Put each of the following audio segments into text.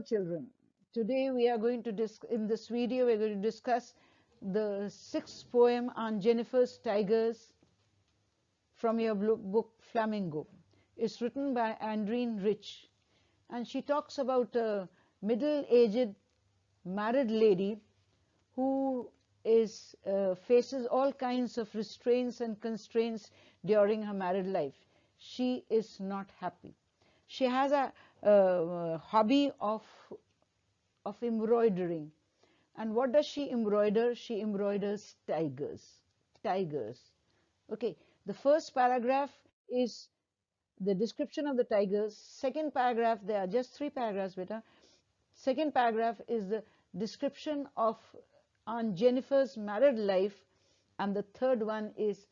children. Today we are going to in this video we're going to discuss the sixth poem on Jennifer's Tigers from your book Flamingo. It's written by Adrienne Rich, and she talks about a middle-aged married lady who faces all kinds of restraints and constraints during her married life. She is not happy. She has a hobby of embroidering. And what does she embroider? She embroiders tigers. Tigers. Okay, the first paragraph is the description of the tigers. Second paragraph, there are just 3 paragraphs, beta. Second paragraph is the description of Aunt Jennifer's married life, and the third one is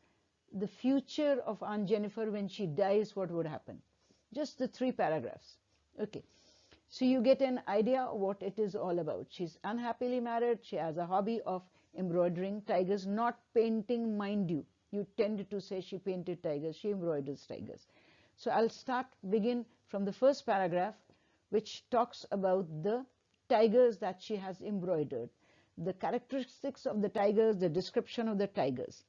the future of Aunt Jennifer when she dies, what would happen. Just the 3 paragraphs. Okay, so you get an idea of what it is all about. She's unhappily married. She has a hobby of embroidering tigers, not painting, mind you. You tend to say she painted tigers. She embroiders tigers. So I'll begin from the first paragraph, which talks about the tigers that she has embroidered, the characteristics of the tigers, the description of the tigers.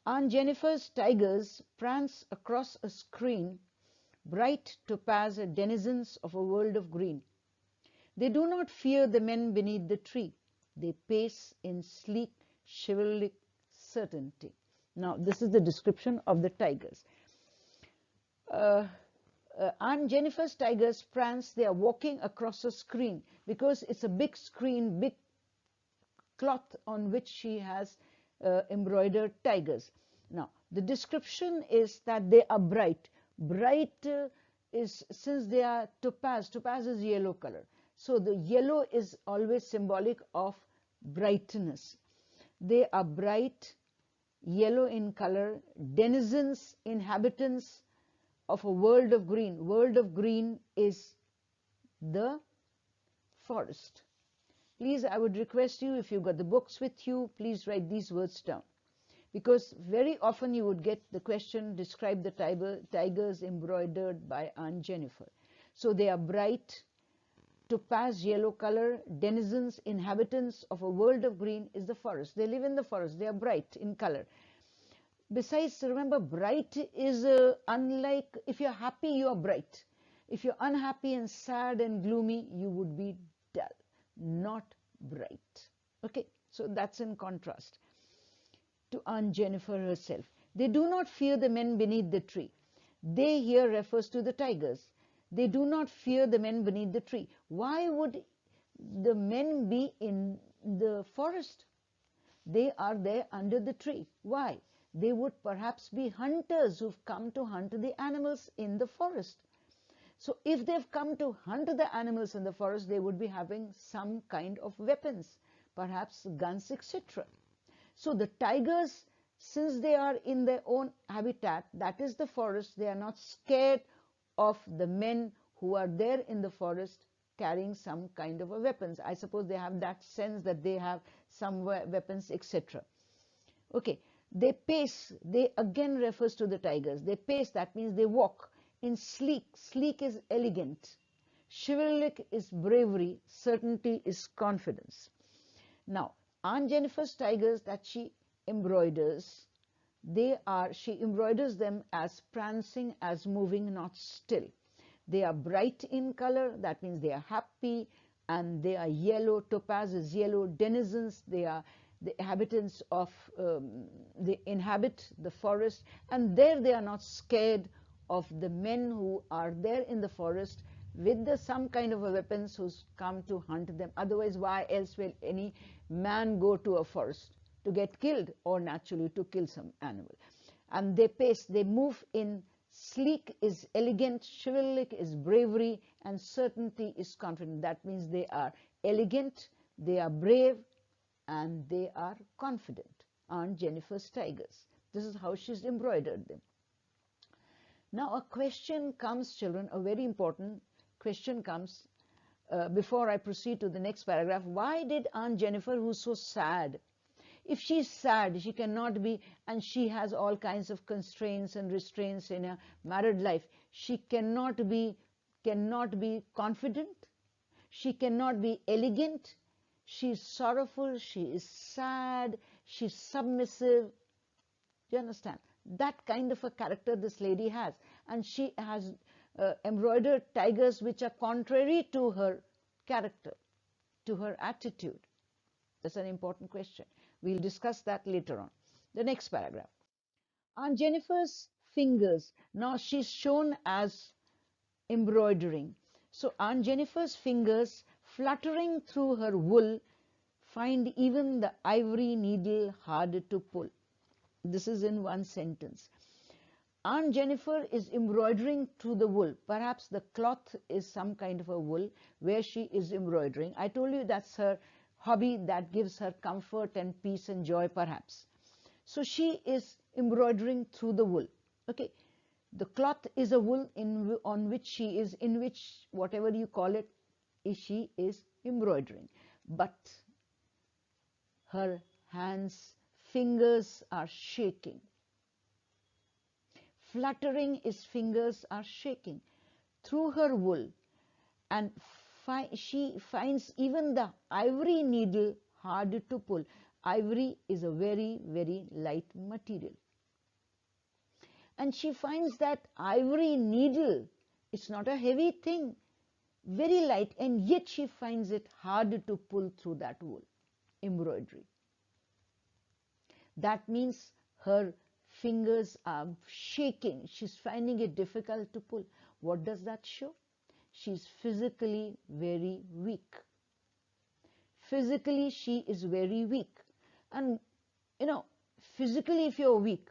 Aunt Jennifer's tigers prance across a screen, bright topaz denizens of a world of green. They do not fear the men beneath the tree. They pace in sleek, chivalric certainty. Now, this is the description of the tigers. Aunt Jennifer's tigers prance. They are walking across a screen because it's a big screen, big cloth on which she has embroidered tigers. Now, the description is that they are bright. Bright is, since they are topaz, topaz is yellow color. So the yellow is always symbolic of brightness. They are bright, yellow in color, denizens, inhabitants of a world of green. World of green is the forest. Please, I would request you, if you've got the books with you, please write these words down. Because very often you would get the question, describe the tigers embroidered by Aunt Jennifer. So they are bright, topaz yellow color, denizens, inhabitants of a world of green is the forest. They live in the forest. They are bright in color. Besides, remember, bright is unlike, if you're happy, you are bright. If you're unhappy and sad and gloomy, you would be dull, not bright. Okay, so that's in contrast to Aunt Jennifer herself. They do not fear the men beneath the tree. They here refers to the tigers. They do not fear the men beneath the tree. Why would the men be in the forest? They are there under the tree. Why? They would perhaps be hunters who've come to hunt the animals in the forest. So if they've come to hunt the animals in the forest, they would be having some kind of weapons, perhaps guns, etc. So the tigers, since they are in their own habitat, that is the forest, they are not scared of the men who are there in the forest carrying some kind of weapons. I suppose they have that sense that they have some weapons, etc. Okay, they pace. They again refers to the tigers. They pace, that means they walk in sleek. Sleek is elegant. Chivalric is bravery. Certainty is confidence. Now, Aunt Jennifer's tigers that she embroiders, she embroiders them as prancing, as moving, not still. They are bright in color, that means they are happy, and they are yellow, topaz is yellow, denizens, they are the inhabitants of, they inhabit the forest, and there they are not scared of the men who are there in the forest with some kind of weapons who's come to hunt them. Otherwise, why else will any man go to a forest? To get killed, or naturally to kill some animal. And they pace, they move in sleek is elegant, chivalric is bravery, and certainty is confident. That means they are elegant, they are brave, and they are confident. Aunt Jennifer's tigers. This is how she's embroidered them. Now a question comes, children, a very important question comes before I proceed to the next paragraph. Why did Aunt Jennifer, who's so sad, if she's sad, she cannot be, and she has all kinds of constraints and restraints in her married life, she cannot be confident, She cannot be elegant. She is sorrowful. She is sad. She's submissive. Do you understand? That kind of a character this lady has. And she has embroidered tigers which are contrary to her character, to her attitude. That's an important question. We'll discuss that later on. The next paragraph. Aunt Jennifer's fingers. Now she's shown as embroidering. So Aunt Jennifer's fingers, fluttering through her wool, find even the ivory needle hard to pull. This is in one sentence. Aunt Jennifer is embroidering through the wool. Perhaps the cloth is some kind of a wool where she is embroidering. I told you that's her hobby that gives her comfort and peace and joy, perhaps. So she is embroidering through the wool. Okay, the cloth is a wool on which she is, in which, whatever you call it, she is embroidering. But her hands, fingers are shaking. Fluttering, his fingers are shaking through her wool, and she finds even the ivory needle hard to pull. Ivory is a very, very light material. And she finds that ivory needle, it's not a heavy thing, very light, and yet she finds it hard to pull through that wool, embroidery. That means her fingers are shaking. She's finding it difficult to pull. What does that show? She's physically very weak. Physically, she is very weak. And, you know, physically, if you're weak,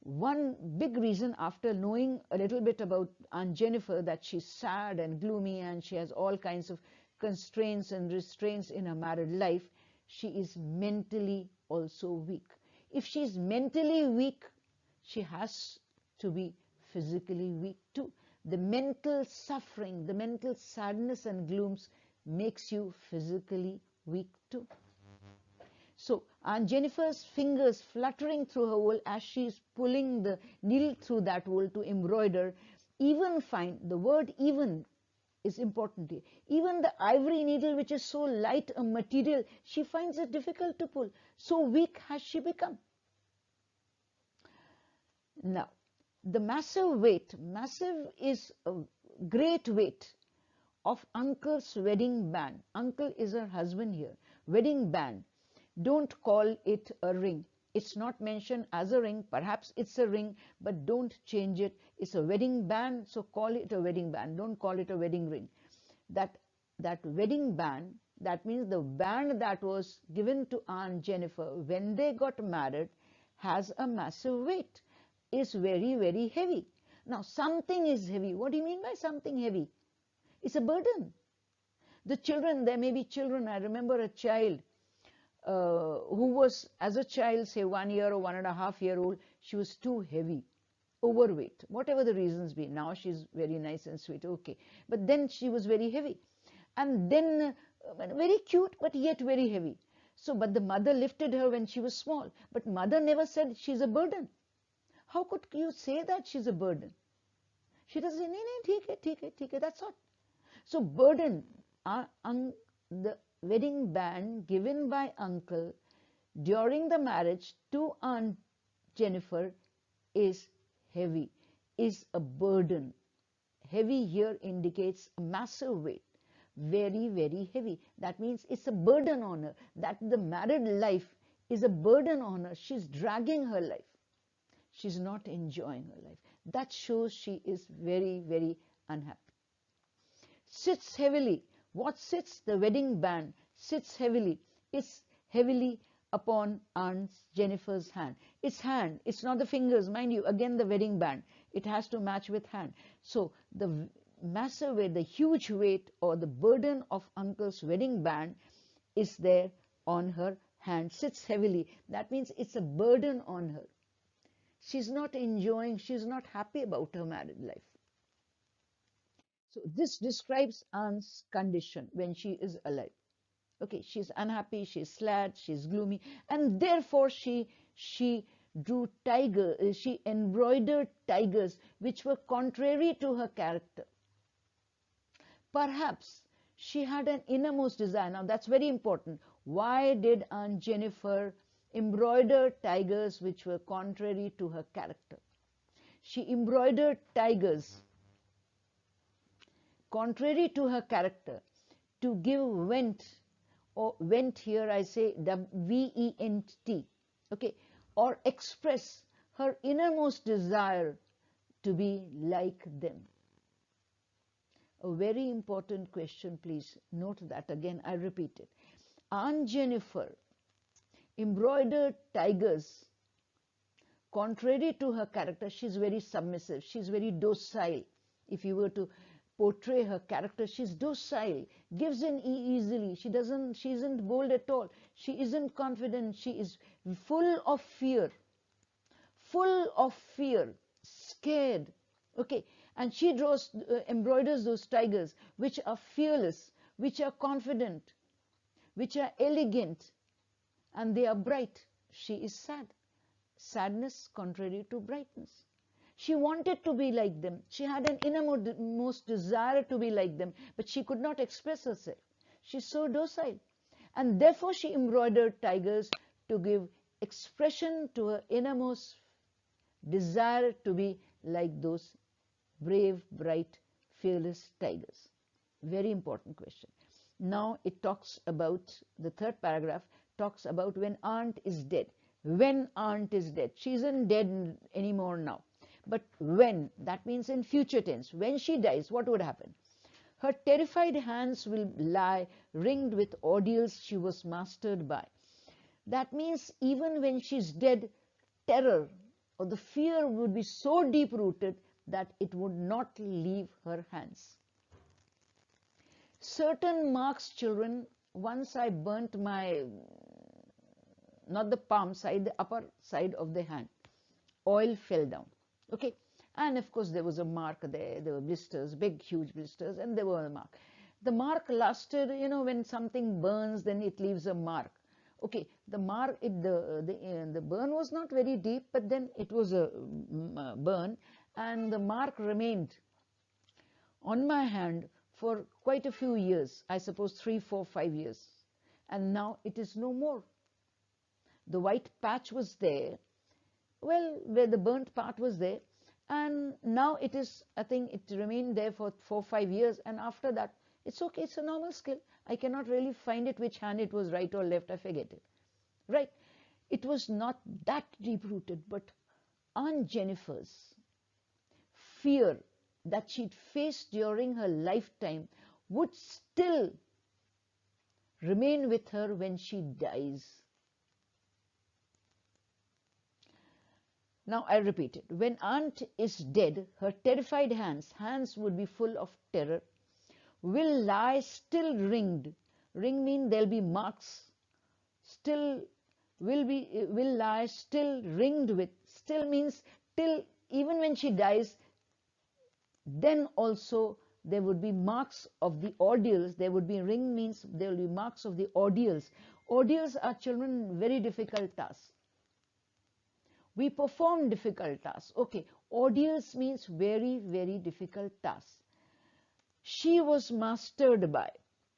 one big reason, after knowing a little bit about Aunt Jennifer, that she's sad and gloomy and she has all kinds of constraints and restraints in her married life, she is mentally also weak. If she's mentally weak, she has to be physically weak too. The mental suffering, the mental sadness and glooms makes you physically weak too. So Aunt Jennifer's fingers fluttering through her wool as she is pulling the needle through that wool to embroider, even find, the word even is important here, even the ivory needle, which is so light a material, she finds it difficult to pull. So weak has she become. Now, the massive weight, massive is a great weight of Uncle's wedding band. Uncle is her husband here. Wedding band. Don't call it a ring. It's not mentioned as a ring. Perhaps it's a ring, but don't change it. It's a wedding band, so call it a wedding band. Don't call it a wedding ring. That wedding band, that means the band that was given to Aunt Jennifer when they got married, has a massive weight, is very, very heavy. Now, something is heavy. What do you mean by something heavy? It's a burden. The children, there may be children. I remember a child who was, as a child, say 1 year or 1.5 year old, she was too heavy, overweight, whatever the reasons be. Now she's very nice and sweet, okay. But then she was very heavy. And then very cute, but yet very heavy. So, but the mother lifted her when she was small. But mother never said she's a burden. How could you say that she's a burden? She doesn't say, no, that's all. So burden, the wedding band given by uncle during the marriage to Aunt Jennifer is heavy, is a burden. Heavy here indicates a massive weight, very, very heavy. That means it's a burden on her, that the married life is a burden on her. She's dragging her life. She's not enjoying her life. That shows she is very, very unhappy. Sits heavily. What sits? The wedding band sits heavily. It's heavily upon Aunt Jennifer's hand. It's hand. It's not the fingers. Mind you, again the wedding band. It has to match with hand. So the massive weight, the huge weight or the burden of uncle's wedding band is there on her hand. Sits heavily. That means it's a burden on her. She's not enjoying, she's not happy about her married life. So this describes Aunt's condition when she is alive. Okay, she's unhappy, she's sad, she's gloomy, and therefore she drew tigers, she embroidered tigers which were contrary to her character. Perhaps She had an innermost desire. Now that's very important. Why did Aunt Jennifer embroider tigers which were contrary to her character? She embroidered tigers contrary to her character to give vent, or vent here I say V-E-N-T, okay, or express her innermost desire to be like them. A very important question, please note that again, I repeat it. Aunt Jennifer embroidered tigers contrary to her character. She's very submissive, she's very docile. If you were to portray her character, she's docile, gives in easily, she isn't bold at all, she isn't confident, she is full of fear, scared, okay, and she embroiders those tigers which are fearless, which are confident, which are elegant, and they are bright. She is sad. Sadness contrary to brightness. She wanted to be like them. She had an innermost desire to be like them, but she could not express herself. She's so docile. And therefore she embroidered tigers to give expression to her innermost desire to be like those brave, bright, fearless tigers. Very important question. Now it talks about, the third paragraph talks about when aunt is dead. When aunt is dead. She isn't dead anymore now. But when, that means in future tense. When she dies, what would happen? Her terrified hands will lie ringed with ordeals she was mastered by. That means even when she's dead, terror or the fear would be so deep-rooted that it would not leave her hands. Certain marks, children, once I burnt my, not the palm side, the upper side of the hand. Oil fell down, okay? And of course there was a mark there were blisters, big huge blisters, and there were a mark. The mark lasted, you know, when something burns, then it leaves a mark. Okay, the mark, the burn was not very deep, but then it was a burn, and the mark remained on my hand for quite a few years, I suppose 3, 4, 5 years, and now it is no more. The white patch was there, well, where the burnt part was there, and now it is, I think it remained there for 4, 5 years, and after that, it's okay, it's a normal skill. I cannot really find it which hand it was, right or left, I forget it. Right? It was not that deep-rooted, but Aunt Jennifer's fear that she'd faced during her lifetime would still remain with her when she dies. Now I repeat it. When aunt is dead, her terrified hands would be full of terror, will lie still ringed. Ring means there'll be marks. Still will lie still ringed with. Still means till, even when she dies, then also there would be marks of the ordeals. There would be, ring means there will be marks of the ordeals. Ordeals are, children, very difficult tasks. We perform difficult tasks. Okay, ordeals means very, very difficult tasks. She was mastered by.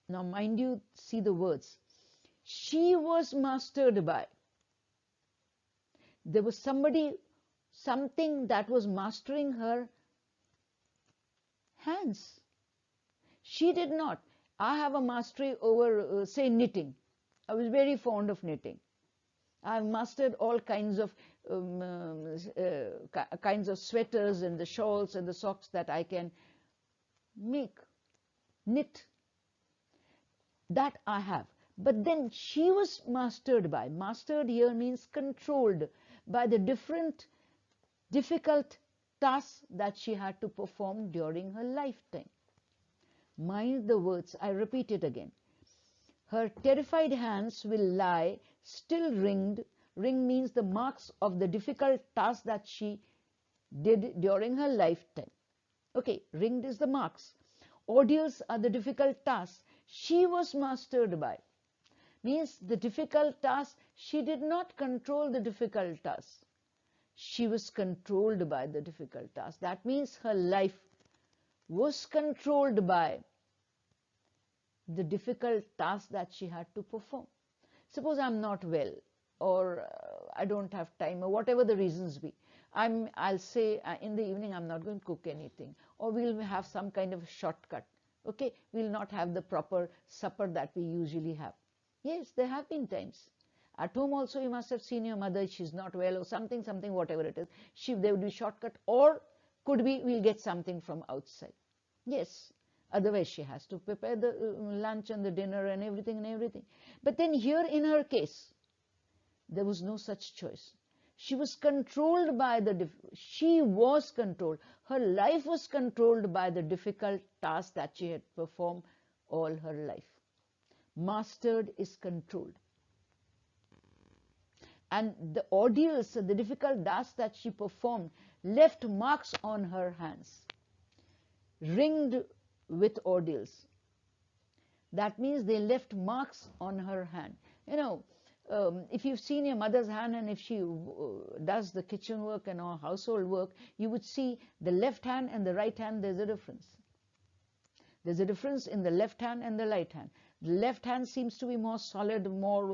Now mind you, see the words. She was mastered by. There was something that was mastering her hands. She did not. I have a mastery over, say, knitting. I was very fond of knitting. I have mastered all kinds of sweaters and the shawls and the socks that I can make, knit. That I have. But then she was mastered by. Mastered here means controlled by the different difficult tasks that she had to perform during her lifetime. Mind the words, I repeat it again. Her terrified hands will lie still ringed. Ring means the marks of the difficult tasks that she did during her lifetime. Okay, ringed is the marks. Ordeals are the difficult tasks she was mastered by. Means the difficult tasks, she did not control the difficult tasks. She was controlled by the difficult tasks. That means her life was controlled by the difficult task that she had to perform. Suppose I'm not well, or I don't have time, or whatever the reasons be. I'll say in the evening I'm not going to cook anything, or we'll have some kind of shortcut. Okay, we'll not have the proper supper that we usually have. Yes, there have been times. At home also you must have seen your mother, she's not well or something, whatever it is. There would be shortcut, or could be we'll get something from outside. Yes, otherwise she has to prepare the lunch and the dinner and everything. But then here in her case, there was no such choice. She was controlled by her life was controlled by the difficult task that she had performed all her life. Mastered is controlled. And the ordeals, the difficult task that she performed, left marks on her hands, ringed with ordeals. That means they left marks on her hand. You know, if you've seen your mother's hand, and if she does the kitchen work and all household work, you would see the left hand and the right hand, there's a difference. There's a difference in the left hand and the right hand. The left hand seems to be more solid, more,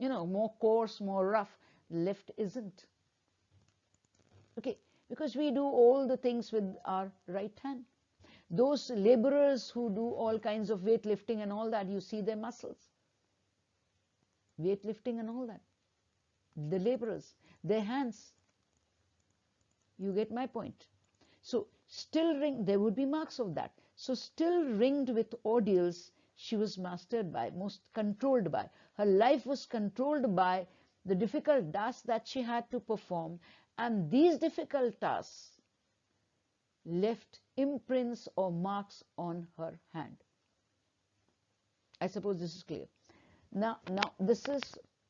more coarse, more rough. Left isn't. Okay, because we do all the things with our right hand. Those laborers who do all kinds of weightlifting and all that, you see their muscles. Weightlifting and all that. The laborers, their hands. You get my point. So still ringed, there would be marks of that. So still ringed with ordeals, she was mastered by, most controlled by. Her life was controlled by the difficult tasks that she had to perform, and these difficult tasks left imprints or marks on her hand. I suppose this is clear. Now this is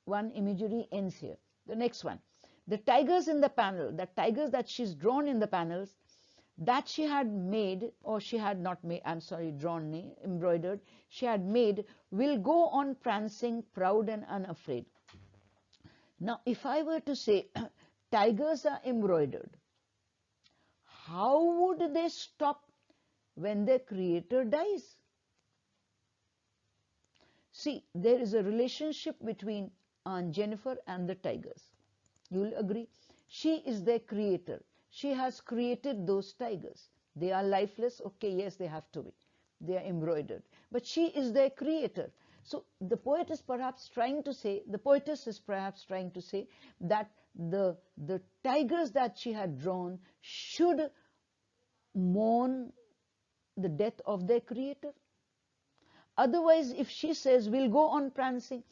one imagery ends here. The next one, the tigers in the panel, the tigers that she's drawn in the panels, that she had made, or she had not made, embroidered, she had made, will go on prancing, proud and unafraid. Now, if I were to say tigers are embroidered, how would they stop when their creator dies? See, there is a relationship between Aunt Jennifer and the tigers. You will agree. She is their creator. She has created those tigers. They are lifeless. Okay, yes, they have to be. They are embroidered. But she is their creator. So the poetess is perhaps trying to say that the tigers that she had drawn should mourn the death of their creator. Otherwise, if she says, we'll go on prancing,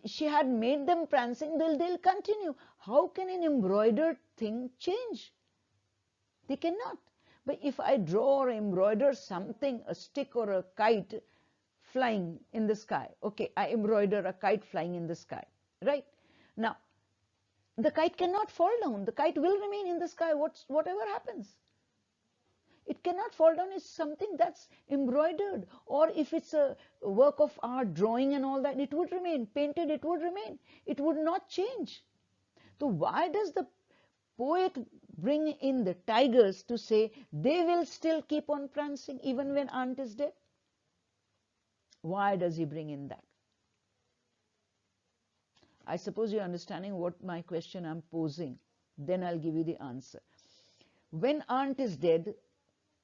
she had made them prancing, they'll continue. How can an embroidered thing change? They cannot. But if I draw or embroider something, a stick or a kite flying in the sky, okay, I embroider a kite flying in the sky, right? Now, the kite cannot fall down. The kite will remain in the sky, whatever happens. It cannot fall down. It's something that's embroidered. Or if it's a work of art, drawing and all that, it would remain. Painted, it would remain. It would not change. So why does the poet bring in the tigers to say they will still keep on prancing even when Aunt is dead? Why does he bring in that? I suppose you're understanding what my question I'm posing. Then I'll give you the answer. When Aunt is dead,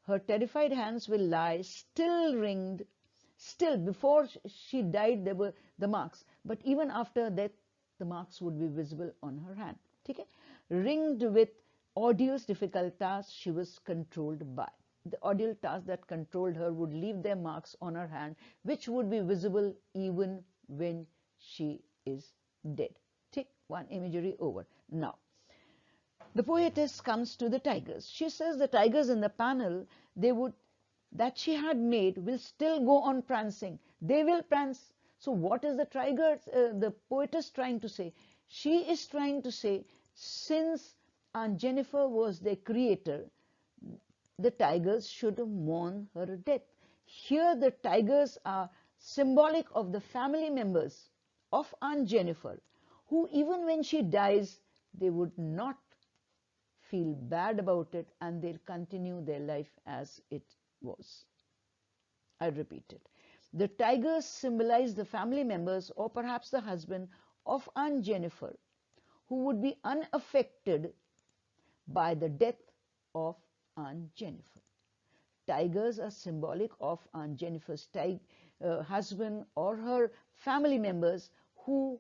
her terrified hands will lie still ringed. Still, before she died, there were the marks. But even after death, the marks would be visible on her hand. Okay? Ringed with ordeals, difficult tasks she was controlled by. The ordeal tasks that controlled her would leave their marks on her hand, which would be visible even when she is dead. Take one imagery over. Now, the poetess comes to the tigers. She says the tigers in the panel, that she had made, will still go on prancing. They will prance. So what is the poetess trying to say? She is trying to say, since Aunt Jennifer was their creator, the tigers should mourn her death. Here the tigers are symbolic of the family members of Aunt Jennifer, who even when she dies, they would not feel bad about it and they'll continue their life as it was. I repeat it. The tigers symbolize the family members or perhaps the husband of Aunt Jennifer, who would be unaffected by the death of Aunt Jennifer. Tigers are symbolic of Aunt Jennifer's husband or her family members who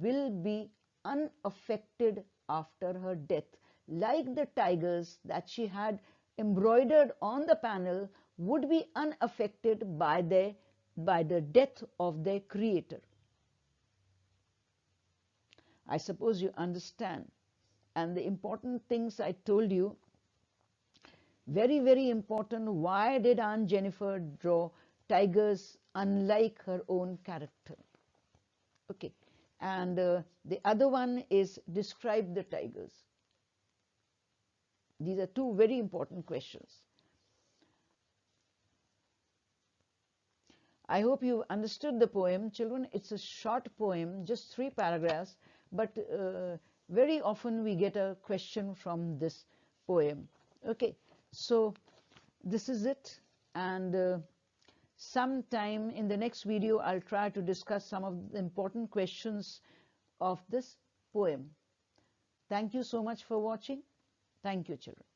will be unaffected after her death, like the tigers that she had embroidered on the panel would be unaffected by the death of their creator. I suppose you understand. And the important things I told you, very, very important. Why did Aunt Jennifer draw tigers unlike her own character? Okay. And the other one is describe the tigers. These are two very important questions. I hope you understood the poem, children. It's a short poem, just 3 paragraphs, but very often we get a question from this poem. Okay, so this is it, and sometime in the next video I'll try to discuss some of the important questions of this poem. Thank you so much for watching. Thank you, children.